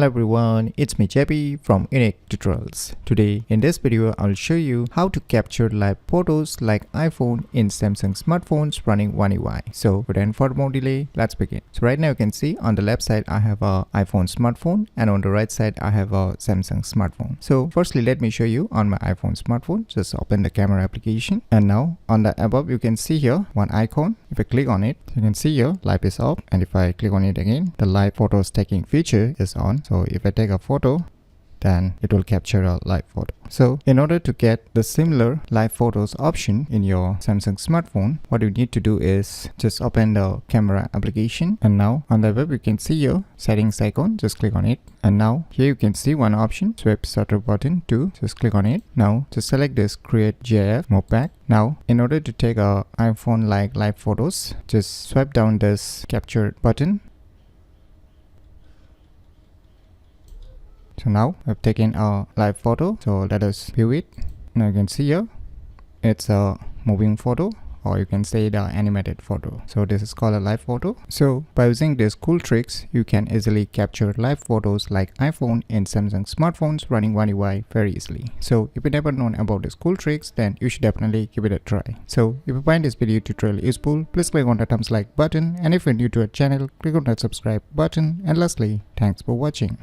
Hello everyone, it's me JP from UniqueTutorials. Today in this video I'll show you how to capture live photos like iPhone in Samsung smartphones running One UI. So without further more delay, let's begin. So right now you can see on the left side I have a iPhone smartphone and on the right side I have a Samsung smartphone. So firstly let me show you on my iPhone smartphone. Just open the camera application and now on the above you can see here one icon. If I click on it, you can see here live is off, and if I click on it again, the live photos taking feature is on. So if I take a photo, then it will capture a live photo. So in order to get the similar live photos option in your Samsung smartphone, what you need to do is just open the camera application, and now on the web you can see your settings icon. Just click on it, and now here you can see one option, swipe shutter button 2. Just click on it. Now just select this create GIF move pack. Now in order to take a iPhone like live photos, just swipe down this capture button. So now I've taken a live photo, so let us view it. Now you can see here it's a moving photo, or you can say the animated photo. So this is called a live photo. So by using these cool tricks, you can easily capture live photos like iPhone in Samsung smartphones running One UI very easily. So if you never known about these cool tricks, then you should definitely give it a try. So if you find this video tutorial useful, please click on the thumbs like button, and if you're new to our channel, click on that subscribe button, and lastly, thanks for watching.